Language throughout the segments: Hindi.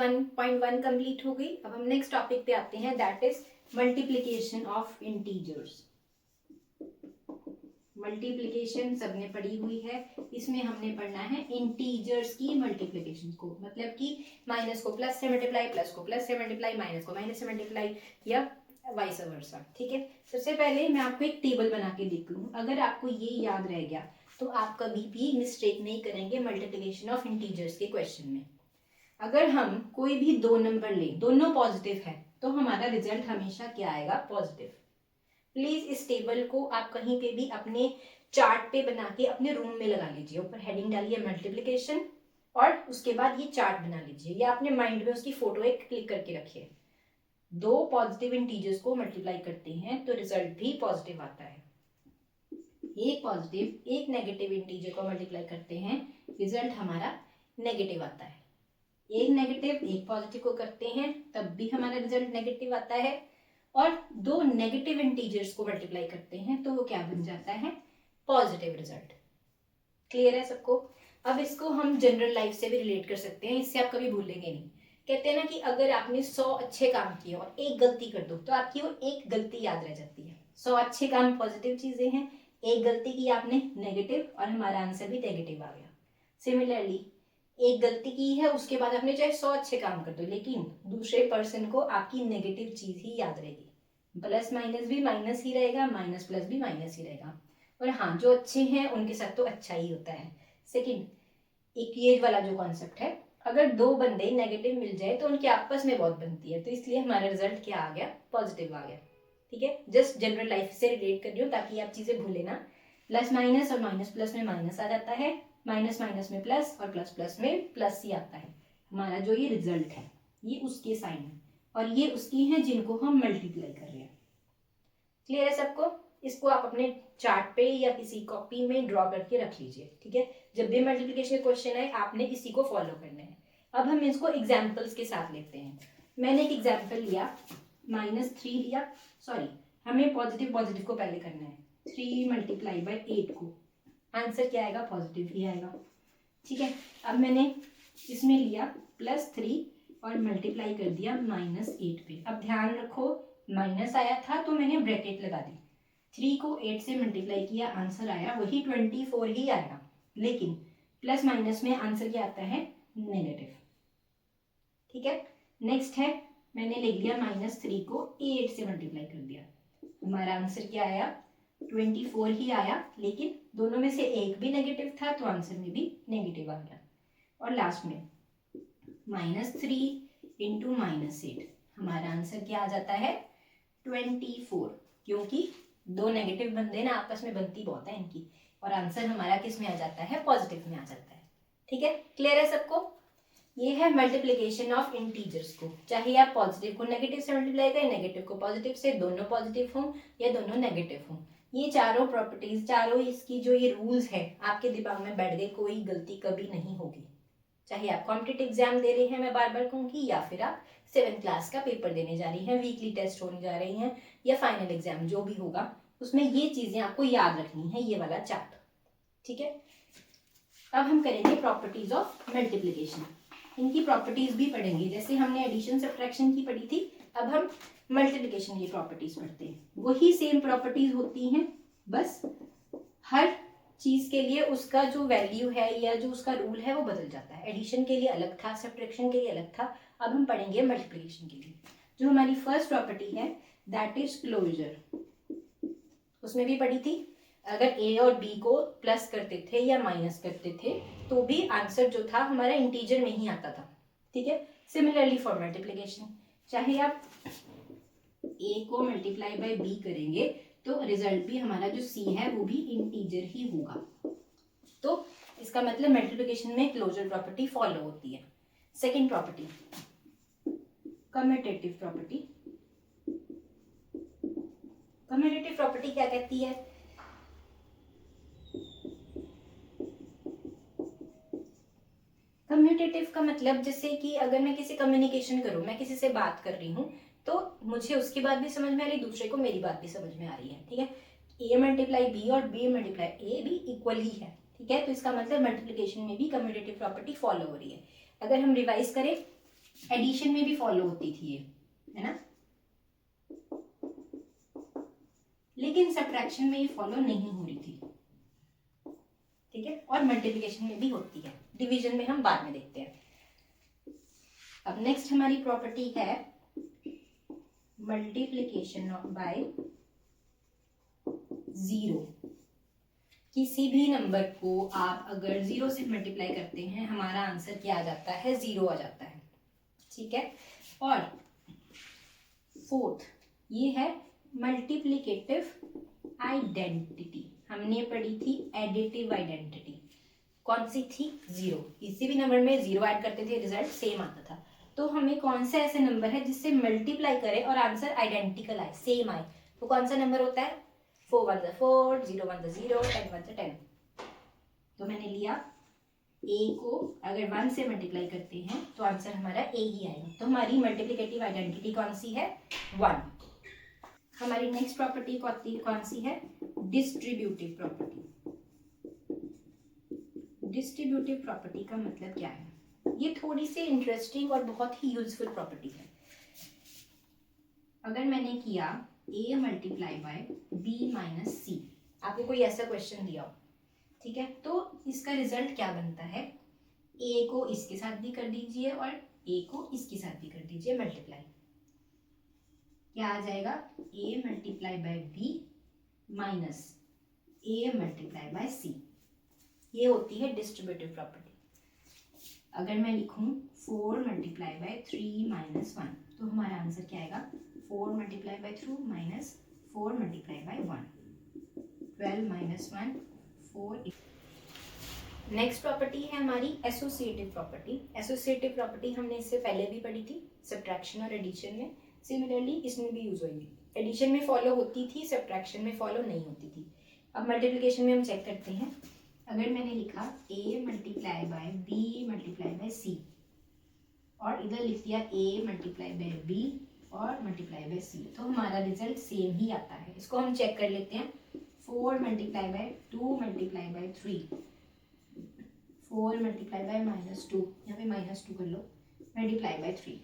1.1 कंप्लीट हो गई। अब हम नेक्स्ट टॉपिक पे आते हैं, that is multiplication of integers. Multiplication सबने पढ़ी हुई है, इसमें हमने पढ़ना है इंटीजर्स की मल्टीप्लिकेशन को, मतलब कि माइनस को प्लस से मल्टीप्लाई, प्लस को प्लस से मल्टीप्लाई, माइनस को माइनस से मल्टीप्लाई या वाइस वर्सा। ठीक है, सबसे पहले मैं आपको एक टेबल बना के देती हूँ। अगर आपको ये याद रह गया तो आप कभी भी मिस्टेक नहीं करेंगे मल्टीप्लिकेशन ऑफ इंटीजर्स के क्वेश्चन में। अगर हम कोई भी दो नंबर लें, दोनों पॉजिटिव है, तो हमारा रिजल्ट हमेशा क्या आएगा? पॉजिटिव। प्लीज इस टेबल को आप कहीं पे भी अपने चार्ट पे बना के अपने रूम में लगा लीजिए। ऊपर हेडिंग डालिए मल्टीप्लिकेशन और उसके बाद ये चार्ट बना लीजिए या अपने माइंड में उसकी फोटो एक क्लिक करके रखिए। दो पॉजिटिव इंटीजर्स को मल्टीप्लाई करते हैं तो रिजल्ट भी पॉजिटिव आता है। एक पॉजिटिव एक नेगेटिव इंटीजर को मल्टीप्लाई करते हैं, रिजल्ट हमारा नेगेटिव आता है। एक नेगेटिव एक पॉजिटिव को करते हैं तब भी हमारा रिजल्ट नेगेटिव आता है। और दो नेगेटिव इंटीजर्स को मल्टीप्लाई करते हैं तो वो क्या बन जाता है? Positive result. क्लियर है सबको? अब इसको हम जनरल लाइफ से भी रिलेट कर सकते हैं, इससे आप कभी भूलेंगे नहीं। कहते हैं ना कि अगर आपने 100 अच्छे काम किए और एक गलती कर दो तो आपकी वो एक गलती याद रह जाती है। 100 अच्छे काम पॉजिटिव चीजें हैं, एक गलती की आपने नेगेटिव और हमारा आंसर भी नेगेटिव आ गया। सिमिलरली एक गलती की है, उसके बाद आपने चाहे 100 अच्छे काम कर दो, लेकिन दूसरे पर्सन को आपकी नेगेटिव चीज ही याद रहेगी। प्लस माइनस भी माइनस ही रहेगा, माइनस प्लस भी माइनस ही रहेगा। और हाँ, जो अच्छे हैं उनके साथ तो अच्छा ही होता है। सेकंड, एक ये वाला जो कॉन्सेप्ट है, अगर दो बंदे नेगेटिव मिल जाए तो उनकी आपस में बहुत बनती है, तो इसलिए हमारा रिजल्ट क्या आ गया? पॉजिटिव आ गया। ठीक है, जस्ट जनरल लाइफ से रिलेट कर रही हूँ ताकि आप चीजें भूले ना। प्लस माइनस और माइनस प्लस में माइनस आ जाता है, माइनस माइनस में प्लस और प्लस प्लस में प्लस ही आता है। हमारा जो ये रिजल्ट है ये उसके साइन है और ये उसकी है जिनको हम मल्टीप्लाई कर रहे हैं। क्लियर है सबको? इसको आप अपने चार्ट पे या किसी कॉपी में ड्रॉ करके रख लीजिए। ठीक है, जब भी मल्टीप्लिकेशन क्वेश्चन आए आपने इसी को फॉलो करना है। अब हम इसको एग्जाम्पल्स के साथ लेते हैं। मैंने एक एग्जाम्पल लिया, -3 लिया, सॉरी हमें पॉजिटिव पॉजिटिव को पहले करना है। 3 मल्टीप्लाई बाई 8 को आंसर क्या आएगा? पॉजिटिव ही आएगा। ठीक है, अब मैंने इसमें लिया +3 और मल्टीप्लाई कर दिया -8 पे। अब ध्यान रखो माइनस आया था तो मैंने ब्रैकेट लगा दी, 3 को 8 से मल्टीप्लाई किया, आंसर आया वही 24 ही आएगा, लेकिन प्लस माइनस में आंसर क्या आता है? नेगेटिव। ठीक है, नेक्स्ट है मैंने ले लिया -3 को 8 से मल्टीप्लाई कर दिया, हमारा आंसर क्या आया? 24 ही आया, लेकिन दोनों में से एक भी नेगेटिव था तो आंसर में भी नेगेटिव आ गया। और लास्ट में -3 इंटू -8, हमारा आंसर क्या आ जाता है? 24, क्योंकि दो नेगेटिव बंदे ना आपस में बनती बहुत है इनकी, और आंसर हमारा किस में आ जाता है? पॉजिटिव में आ जाता है। ठीक है, क्लियर है सबको? ये है मल्टीप्लिकेशन ऑफ इंटीजर्स को, चाहे आप पॉजिटिव को नेगेटिव से मल्टीप्लाई करें, नेगेटिव को पॉजिटिव से, दोनों पॉजिटिव हों या दोनों नेगेटिव हों। ये चारों प्रॉपर्टीज, चारों इसकी जो ये रूल्स है आपके दिमाग में बैठ गए, कोई गलती कभी नहीं होगी। चाहे आप कॉम्पिटिटिव एग्जाम दे रहे हैं, मैं बार बार कहूंगी, या फिर आप 7th क्लास का पेपर देने जा रही हैं, वीकली टेस्ट होने जा रही हैं, या फाइनल एग्जाम जो भी होगा, उसमें ये चीजें आपको याद रखनी है, ये वाला चार्ट। ठीक है, अब हम करेंगे प्रॉपर्टीज ऑफ मल्टीप्लिकेशन। इनकी प्रॉपर्टीज भी पढ़ेंगे, जैसे हमने एडिशन सब्ट्रैक्शन की पढ़ी थी, अब हम मल्टीप्लिकेशन की प्रॉपर्टीज पढ़ते हैं। वही सेम प्रॉपर्टीज होती हैं, बस हर चीज के लिए उसका जो वैल्यू है या जो उसका रूल है वो बदल जाता है। एडिशन के लिए अलग था, सब्ट्रैक्शन के लिए अलग था, अब हम पढ़ेंगे मल्टीप्लिकेशन के लिए। जो हमारी फर्स्ट प्रॉपर्टी है दैट इज क्लोजर, उसमें भी पढ़ी थी, अगर ए और बी को प्लस करते थे या माइनस करते थे तो भी आंसर जो था हमारा इंटीजर में ही आता था। ठीक है, सिमिलरली फॉर मल्टीप्लिकेशन, चाहे आप ए को मल्टीप्लाई बाय बी करेंगे तो रिजल्ट भी हमारा जो सी है वो भी इंटीजर ही होगा। तो इसका मतलब मल्टीप्लिकेशन में क्लोजर प्रॉपर्टी फॉलो होती है। Second property, commutative property. Commutative property क्या कहती है? कम्यूटेटिव का मतलब जैसे कि अगर मैं किसी कम्युनिकेशन करूं, मैं किसी से बात कर रही हूं तो मुझे उसकी बात भी समझ में आ रही, दूसरे को मेरी बात भी समझ में आ रही है। ठीक है, ए मल्टीप्लाई बी और बी मल्टीप्लाई ए भी इक्वल ही है। ठीक है, तो इसका मतलब मल्टीप्लिकेशन में भी कम्यूटेटिव प्रॉपर्टी फॉलो हो रही है। अगर हम रिवाइज करें एडिशन में भी फॉलो होती थी ये, है ना, लेकिन सब्ट्रैक्शन में ये फॉलो नहीं हो रही थी, ठीक है, और मल्टीप्लिकेशन में भी होती है, डिवीजन में हम बाद में देखते हैं। अब नेक्स्ट हमारी प्रॉपर्टी है मल्टीप्लिकेशन बाय जीरो। किसी भी नंबर को आप अगर जीरो से मल्टीप्लाई करते हैं, हमारा आंसर क्या आ जाता है, जीरो आ जाता है, ठीक है। और फोर्थ ये है मल्टीप्लिकेटिव आइडेंटिटी, हमने पढ़ी थी एडिटिव आइडेंटिटी, कौन सी थी, जीरो। किसी भी नंबर में जीरो ऐड करते थे, रिजल्ट सेम आता था। तो हमें कौन सा ऐसे नंबर है जिससे मल्टीप्लाई करें और आंसर आइडेंटिकल आए, सेम आए, तो कौन सा नंबर होता है, 4 1 4, 0 1 0, 10 1 10। तो मैंने लिया a को अगर 1 से मल्टीप्लाई करते हैं तो आंसर हमारा a ही आएगा, तो हमारी मल्टीप्लिकेटिव आइडेंटिटी कौन सी है, 1। हमारी नेक्स्ट प्रॉपर्टी कौन सी है, डिस्ट्रीब्यूटिव प्रॉपर्टी। डिस्ट्रीब्यूटिव प्रॉपर्टी का मतलब क्या है, ये थोड़ी सी इंटरेस्टिंग और बहुत ही यूजफुल प्रॉपर्टी है। अगर मैंने किया a multiply by b minus C, आपको कोई ऐसा क्वेश्चन दिया हो, ठीक है, तो इसका रिजल्ट क्या बनता है, a को इसके साथ भी कर दीजिए और a को इसके साथ भी कर दीजिए मल्टीप्लाई, क्या आ जाएगा, a multiply by b minus a multiply bye c। ये होती है डिस्ट्रीब्यूटिव प्रॉपर्टी। अगर मैं लिखूं 4 मल्टीप्लाई बाय 3 माइनस 1, तो हमारा आंसर क्या आएगा, 4 multiply by 2 minus 4 multiply by 1, 12 minus 1 4। Next property है हमारी एसोसिएटिव प्रॉपर्टी। एसोसिएटिव प्रॉपर्टी हमने इससे पहले भी पढ़ी थी सब्ट्रैक्शन और एडिशन में, सिमिलरली इसमें भी यूज होगी। एडिशन में फॉलो होती थी, सब्ट्रैक्शन में फॉलो नहीं होती थी। अब मल्टीप्लिकेशन में हम चेक करते हैं। अगर मैंने लिखा a multiply by b multiply by c और इधर लिख दिया a मल्टीप्लाई बाय b और मल्टीप्लाई बाय c, तो हमारा रिजल्ट सेम ही आता है। इसको हम चेक कर लेते हैं। 4 multiply by 2 multiply by 3, 4 multiply by minus 2, यहाँ पे माइनस 2 कर लो, मल्टीप्लाई बाय 3,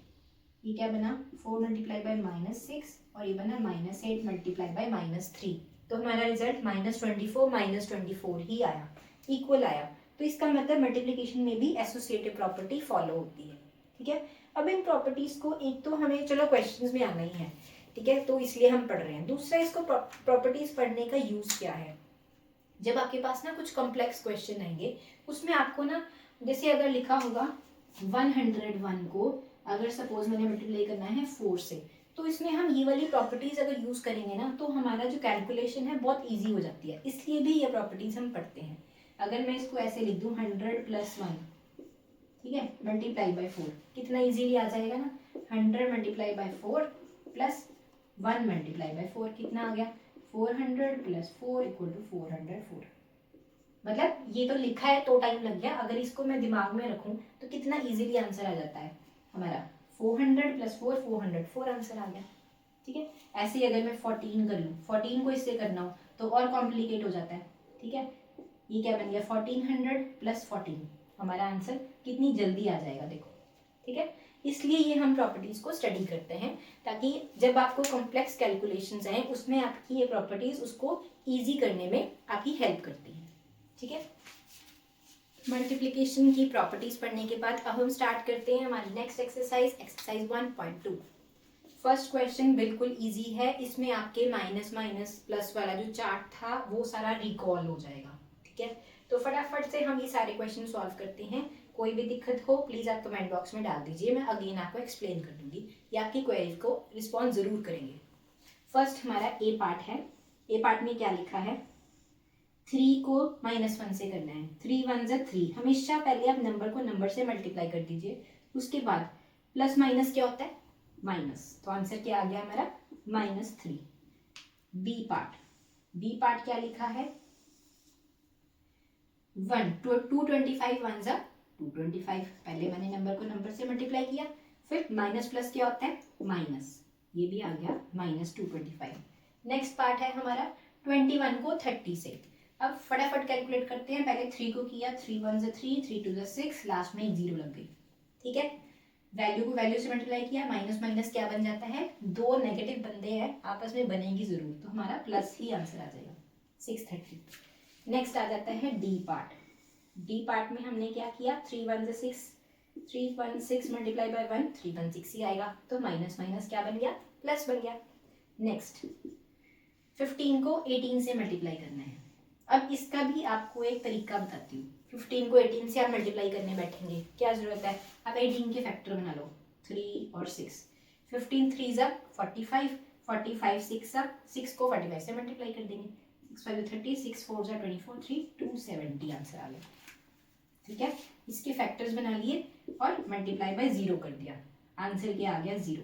ये क्या बना, 4 मल्टीप्लाई बाय माइनस 6 और ये बना माइनस 8 मल्टीप्लाई बाय माइनस 3। तो हमारा रिजल्ट -24 -24 ही आया, इक्वल आया। तो इसका मतलब मल्टीप्लिकेशन में भी एसोसिएटिव प्रॉपर्टी फॉलो होती है, ठीक है। अब इन प्रॉपर्टीज को एक तो हमें चलो क्वेश्चंस में आना ही है, ठीक है, तो इसलिए हम पढ़ रहे हैं। दूसरा, इसको प्रॉपर्टीज पढ़ने का यूज क्या है, जब आपके पास ना कुछ कॉम्प्लेक्स क्वेश्चन आएंगे, उसमें आपको ना, जैसे अगर लिखा होगा 101 को अगर सपोज मैंने मल्टीप्लाई करना है 4 से, तो इसमें हम ये वाली प्रॉपर्टीज अगर यूज करेंगे ना, तो हमारा जो कैलकुलेशन है बहुत इजी हो जाती है, इसलिए भी ये प्रॉपर्टीज हम पढ़ते हैं। अगर मैं इसको ऐसे लिख दूं 100 + 1, ठीक है, मल्टीप्लाई बाय 4, कितना इजीली आ जाएगा ना, 100 multiply by 4 plus 1 multiply by 4, कितना आ गया, 400 + 4 = 404। मतलब ये तो लिखा है तो टाइम लग गया, अगर इसको मैं दिमाग में रखूं तो कितना इजीली आंसर आ जाता है हमारा, 400 + 4 404 आंसर आ गया, ठीक है। ऐसे ही अगर मैं 14 कर लूँ, 14 को इससे करना हो तो और कॉम्प्लिकेट हो जाता है, ठीक है। ये क्या बन गया, 1400 + 14, हमारा आंसर कितनी जल्दी आ जाएगा, देखो, ठीक है। इसलिए ये हम प्रॉपर्टीज को स्टडी करते हैं, ताकि जब आपको कॉम्प्लेक्स कैलकुलेशंस आए उसमें आपकी ये प्रॉपर्टीज उसको इजी करने में आपकी हेल्प करती हैं, ठीक है। मल्टीप्लिकेशन की प्रॉपर्टीज पढ़ने के बाद अब हम स्टार्ट करते हैं हमारी next exercise, exercise 1.2। First question बिल्कुल इजी है, इसमें आपके माइनस माइनस प्लस वाला जो चार्ट था वो सारा रिकॉल हो जाएगा, ठीक है। तो फटाफट से हम ये सारे क्वेश्चन सॉल्व करते हैं। कोई भी दिक्कत हो प्लीज आप कमेंट बॉक्स में डाल दीजिए, मैं अगेन आपको एक्सप्लेन कर दूंगी, या आपकी क्वेरी को रिस्पॉन्स जरूर करेंगे। फर्स्ट हमारा ए पार्ट है। ए पार्ट में क्या लिखा है, 3 को -1 से करना है, 3 1 = 3। हमेशा पहले आप नंबर को नंबर से मल्टीप्लाई कर दीजिए, उसके बाद प्लस माइनस क्या होता है, माइनस, तो आंसर क्या आ गया हमारा, -3। बी पार्ट क्या लिखा है, 1 225 1 = 225, पहले मैंने नंबर को नंबर से मल्टीप्लाई किया, फिर माइनस प्लस क्या होता है, माइनस, ये भी आ गया -225। नेक्स्ट पार्ट है हमारा 21 को 30 से। अब फटाफट कैलकुलेट करते हैं, पहले 3 को किया, 3 1 = 3, 3 2 = 6, लास्ट में एक 0 लग गई, ठीक है। वैल्यू को वैल्यू से मल्टीप्लाई किया, माइनस माइनस क्या बन जाता है, दो नेगेटिव बनते हैं आपस में, बनेगी जरूर, तो हमारा प्लस ही आंसर आ जाएगा 630। नेक्स्ट आ जाता है डी पार्ट। डी पार्ट में हमने क्या किया, 3 1 से 6, 3 1 6 मल्टीप्लाई बाय 1, 3 1 6 ही आएगा, तो माइनस माइनस क्या बन गया, प्लस बन गया। नेक्स्ट 15 को 18 से मल्टीप्लाई करना है। अब इसका भी आपको एक तरीका बताती हूँ। 15 को 18 से आप मल्टीप्लाई करने बैठेंगे, क्या जरूरत है, आप 18 के फैक्टर बना लो, 3 और 6, 15 3 जा 45, 45 6 जा, 6 को 45 से मल्टीप्लाई कर देंगे, 6 5 30, 6 4 जा 24, 3 270 आंसर आ गया। ठीक है, इसके फैक्टर्स बना लिए और मल्टीप्लाई बाय 0 कर दिया, आंसर क्या आ गया 0।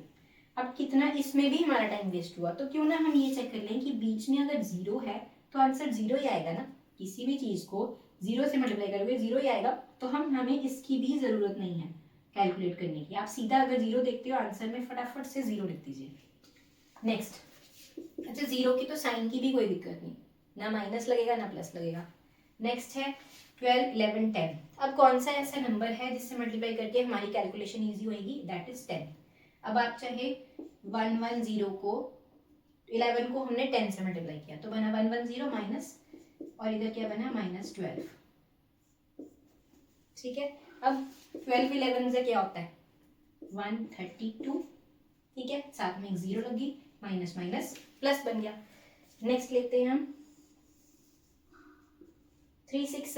अब कितना इसमें भी हमारा टाइम वेस्ट हुआ, तो क्यों ना हम ये चेक कर लें कि बीच में अगर 0 है तो आंसर 0 ही आएगा ना, किसी भी चीज को 0 से मल्टीप्लाई करोगे 0 ही आएगा, तो हमें इसकी भी जरूरत नहीं है कैलकुलेट करने की। आप सीधा अगर 0 देखते हो आंसर में फटाफट से 0 लिख दीजिए। नेक्स्ट, अच्छा 0 की तो साइन की भी कोई दिक्कत नहीं, ना माइनस लगेगा ना प्लस लगेगा। नेक्स्ट है 12 11 10। अब कौन सा ऐसा नंबर है जिससे मल्टीप्लाई करके हमारी कैलकुलेशन ईजी होगी, दैट इज 10। अब आप चाहे 110 को 11 को हमने 10 से मल्टीप्लाई किया तो बना 110 माइनस, और इधर क्या बना -12। ठीक है, अब 12 11 से क्या होता है 132। ठीक है, साथ में एक 0 लगी, माइनस माइनस प्लस बन गया। नेक्स्ट लेते हैं हम 3 6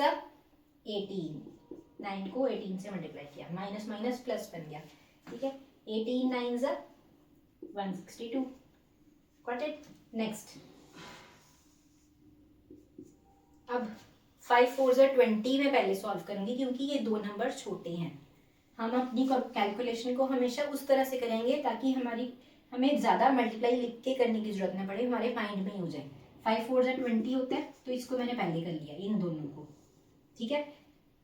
18, 9 को 18 से मल्टीप्लाई किया, माइनस माइनस प्लस बन गया। ठीक है, 18 9 162, गॉट इट। नेक्स्ट, अब 5 4 20 में पहले सॉल्व करूंगी क्योंकि ये दो नंबर छोटे हैं। हम अपनी कैलकुलेशन को हमेशा उस तरह से करेंगे ताकि हमें ज़्यादा मल्टीप्लाई लिख के करने की जरूरत ना पड़े, हमारे माइंड में ही हो जाए। 5 4 20 होता है, तो इसको मैंने पहले कर लिया इन दोनों को। ठीक है,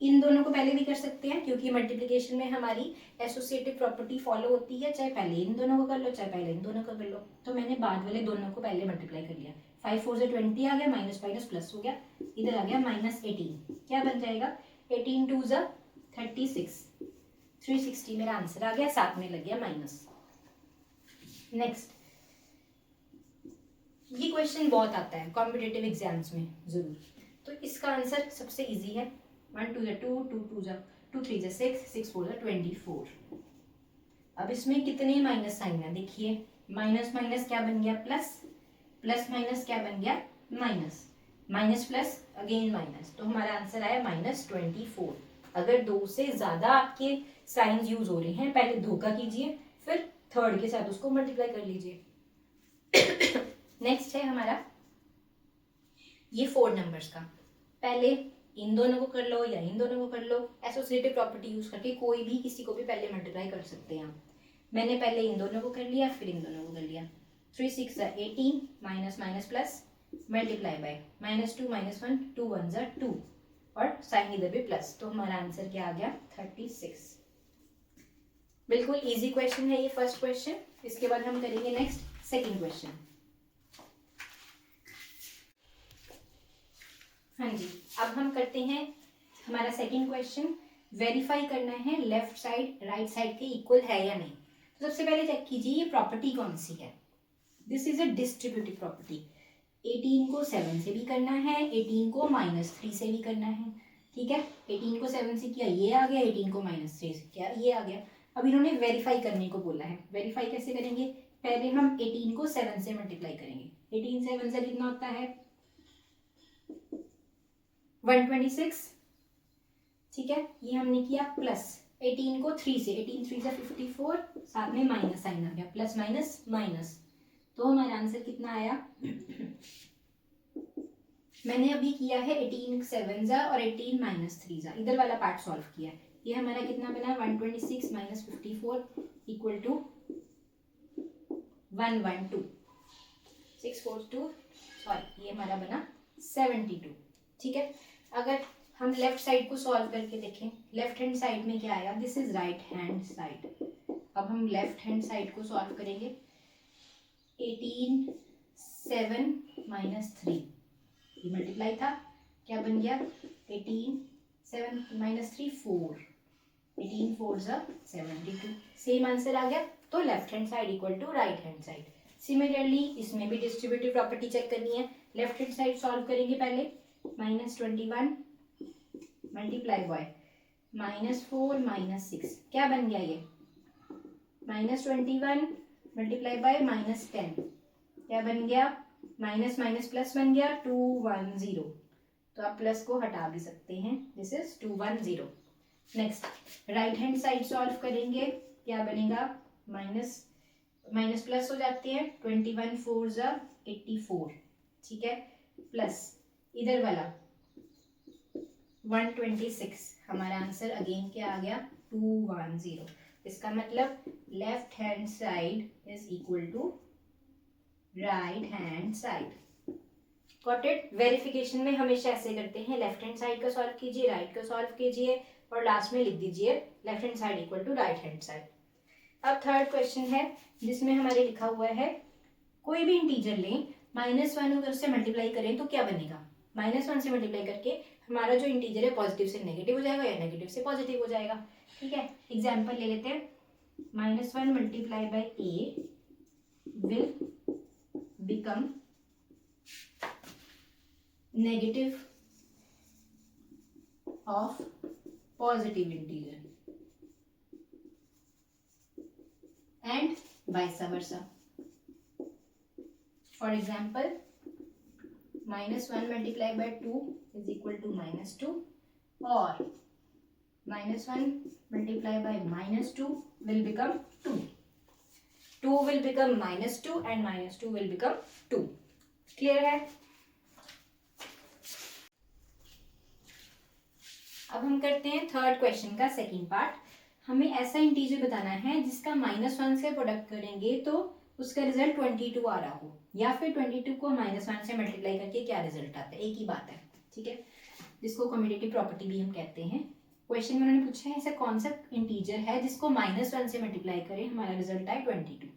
इन दोनों को पहले भी कर सकते हैं क्योंकि मल्टीप्लिकेशन में हमारी एसोसिएटिव प्रॉपर्टी फॉलो होती है, चाहे पहले इन दोनों को कर लो चाहे पहले इन दोनों को कर लो। तो मैंने बाद वाले दोनों को पहले मल्टीप्लाई कर लिया, 5 4 20 आ गया, माइनस माइनस प्लस हो गया, इधर आ गया -18, क्या बन जाएगा 18 2 36, 360 मेरा आंसर आ गया, साथ में लग गया माइनस। नेक्स्ट, ये क्वेश्चन बहुत आता है कॉम्पिटेटिव एग्जाम्स में जरूर, तो इसका आंसर सबसे इजी है। 1 2 2, 2 2 2 3 6, 6 4 24। अब इसमें कितने माइनस साइन है, देखिए माइनस माइनस क्या बन गया प्लस, प्लस माइनस क्या बन गया minus, minus plus again minus, तो हमारा आंसर आया -24। अगर दो से ज्यादा आपके साइंस यूज हो रहे हैं, पहले दो का कीजिए फिर थर्ड के साथ उसको मल्टीप्लाई कर लीजिए। नेक्स्ट है हमारा ये 4 नंबर्स का, पहले इन दोनों को कर लो या इन दोनों को कर लो, एसोसिएटिव प्रॉपर्टी यूज करके कोई भी किसी को भी पहले मल्टीप्लाई कर सकते हैं। मैंने पहले इन दोनों को कर लिया फिर इन दोनों को कर लिया, 3 6 18, minus minus plus, multiply by -2 -1, 2 1 2, और साइन इधर भी प्लस, तो हमारा आंसर क्या आ गया 36। बिल्कुल इजी क्वेश्चन है ये फर्स्ट क्वेश्चन। इसके बाद हम करेंगे नेक्स्ट सेकंड क्वेश्चन। हाँ जी, अब हम करते हैं हमारा सेकंड क्वेश्चन। वेरीफाई करना है लेफ्ट साइड राइट साइड के इक्वल है या नहीं। तो सबसे पहले चेक कीजिए ये प्रॉपर्टी कौन सी है। This is a distributive property. 18 को 7 से भी करना है, 18 को -3 से भी करना है। ठीक है, 18 को 7 से किया ये आ गया, 18 को -3 से किया ये आ गया। अब इन्होंने वेरीफाई करने को बोला है। वेरीफाई कैसे करेंगे, पहले हम 18 को 7 से मल्टीप्लाई करेंगे। 18 7 से कितना होता है 126। ठीक है, ये हमने किया प्लस 18 को 3 से, 18 3 से 54, साथ में माइनस साइन आ गया, प्लस माइनस माइनस, तो हमारा आंसर कितना आया मैंने अभी किया है 18 7 और 18 -3 इधर वाला पार्ट सॉल्व किया है। ये हमारा कितना बना 126 -54 इक्वल टू 112, 642, सॉरी ये हमारा बना 72। ठीक है, अगर हम लेफ्ट साइड को सॉल्व करके देखें, लेफ्ट हैंड साइड में क्या आया, this is right hand side. अब हम लेफ्ट हैंड साइड को सॉल्व करेंगे। 18 7 -3 ये मल्टीप्लाई था, क्या बन गया 18 7 -3 4, 18 4 72, सेम आंसर आ गया। तो left hand side equal to right hand side. Similarly इसमें भी डिस्ट्रीब्यूटिव प्रॉपर्टी चेक करनी है। लेफ्ट हैंड साइड सॉल्व करेंगे पहले, -21 मल्टीप्लाई बाय -4 -6, क्या बन गया ये, -21 मल्टीप्लाई बाय -10, क्या बन गया, माइनस माइनस प्लस बन गया 210, तो आप प्लस को हटा भी सकते हैं, this is 210। Next right hand side solve करेंगे, क्या बनेगा, माइनस माइनस प्लस हो जाते हैं, 21 4 84, ठीक है, प्लस इधर वाला 126, हमारा आंसर अगेन क्या आ गया, 210। इसका मतलब left hand side is equal to right hand side. Got it. Verification में हमेशा ऐसे करते हैं, लेफ्ट हैंड साइड का सॉल्व कीजिए, राइट का सॉल्व कीजिए और लास्ट में लिख दीजिए left hand side equal to right hand side. अब थर्ड क्वेश्चन है जिसमें हमारे लिखा हुआ है कोई भी इंटीजर लें, -1 अगर उससे मल्टीप्लाई करें तो क्या बनेगा, -1 से मल्टीप्लाई करके हमारा जो इंटीजर है पॉजिटिव से नेगेटिव हो जाएगा या नेगेटिव से पॉजिटिव हो जाएगा। ठीक है, एग्जाम्पल ले लेते हैं, -1 multiply by a will become negative of positive integer and vice versa. For example, -1 multiplied by 2 is equal to -2, or -1 multiplied by -2 will become 2. 2 will become -2 and -2 will become 2. Clear है? अब हम करते हैं थर्ड क्वेश्चन का सेकंड पार्ट। हमें ऐसा इंटीजर बताना है जिसका -1 से प्रोडक्ट करेंगे तो उसका रिजल्ट 22 आ रहा हो, या फिर 22 को -1 से मल्टीप्लाई करके क्या रिजल्ट आता है, एक ही बात है। ठीक है, जिसको कम्यूटेटिव प्रॉपर्टी भी हम कहते हैं। क्वेश्चन में उन्होंने पूछा है ऐसा कौन सा इंटीजर है जिसको -1 से मल्टीप्लाई करें हमारा रिजल्ट आए 22,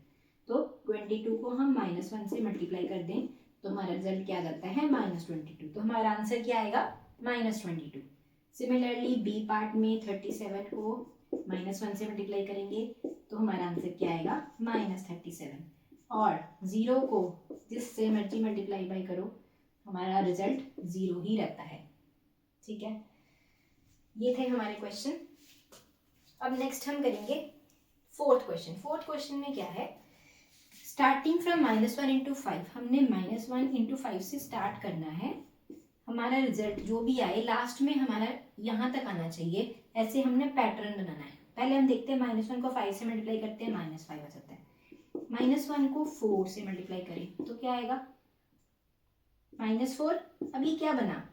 तो 22 को हम -1 से मल्टीप्लाई कर दें तो हमारा रिजल्ट क्या जाता है, -22, तो हमारा आंसर क्या आएगा, -22। सिमिलरली बी पार्ट में 37 को -1 से मल्टीप्लाई करेंगे तो हमारा आंसर क्या आएगा, -37, और 0 को जिससे मर्जी मल्टीप्लाई बाई करो हमारा रिजल्ट 0 ही रहता है। ठीक है, ये थे हमारे क्वेश्चन। अब नेक्स्ट हम करेंगे फोर्थ क्वेश्चन। फोर्थ क्वेश्चन में क्या है, स्टार्टिंग फ्रॉम -1 इंटू 5, हमने -1 इंटू 5 से स्टार्ट करना है, हमारा रिजल्ट जो भी आए लास्ट में हमारा यहाँ तक आना चाहिए, ऐसे हमने पैटर्न बनाना है। पहले हम देखते हैं -1 को 5 से मल्टीप्लाई करते हैं, -5 आ जाता है, -1 को 4 से मल्टीप्लाई करें तो क्या आएगा, -4। अभी क्या बना,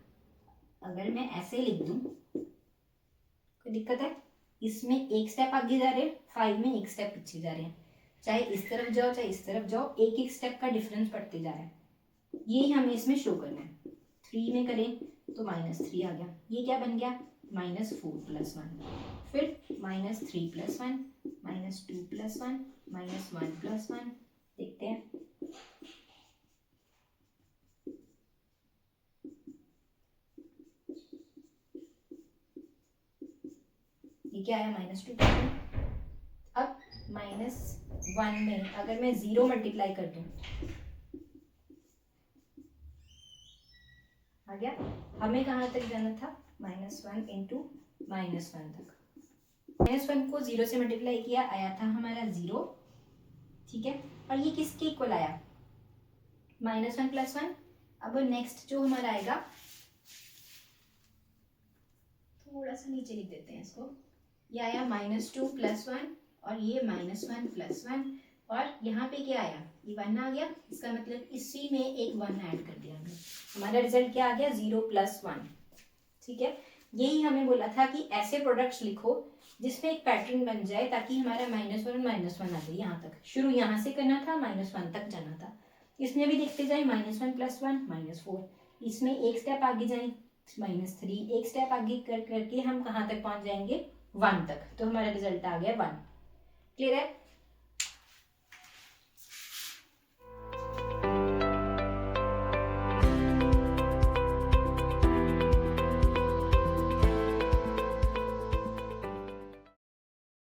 अगर मैं ऐसे लिख दूं कोई दिक्कत है, इसमें एक स्टेप आगे जा रहे हैं, 5 में एक स्टेप पीछे जा रहे हैं, चाहे इस तरफ जाओ चाहे इस तरफ जाओ, एक एक स्टेप का डिफरेंस पड़ते जा रहा है, यही हमें इसमें शो करना है। 3 में करें तो -3 आ गया, ये क्या बन गया, -4 + 1, फिर -3 + 1, -2 + 1, -1 + 1, देखते हैं ये क्या आया, -2 + 1। अब -1 में अगर मैं 0 मल्टीप्लाई कर दूं आ गया, हमें कहाँ तक जाना था, -1 इंटू -1 तक। -1 को 0 से मल्टीप्लाई किया, आया था हमारा 0। ठीक है, और ये किसके इक्वल आया, -1 + 1। अब नेक्स्ट जो हमारा आएगा, थोड़ा सा नीचे लिख देते हैं इसको, ये आया -2 + 1 और ये -1 + 1, और यहाँ पे क्या आया, ये 1 आ गया, इसका मतलब इसी में एक 1 ऐड कर दिया हमने, हमारा रिजल्ट क्या आ गया, 0 + 1। ठीक है, यही हमें बोला था कि ऐसे प्रोडक्ट्स लिखो जिसमें एक पैटर्न बन जाए ताकि हमारा -1 और -1 आ जाए, यहाँ तक शुरू यहाँ से करना था, -1 तक जाना था। इसमें भी देखते जाए, -1 + 1 -4, इसमें एक स्टेप आगे जाए -3, एक स्टेप आगे करके हम कहाँ तक पहुंच जाएंगे, 1 तक, तो हमारा रिजल्ट आ गया 1। क्लियर है।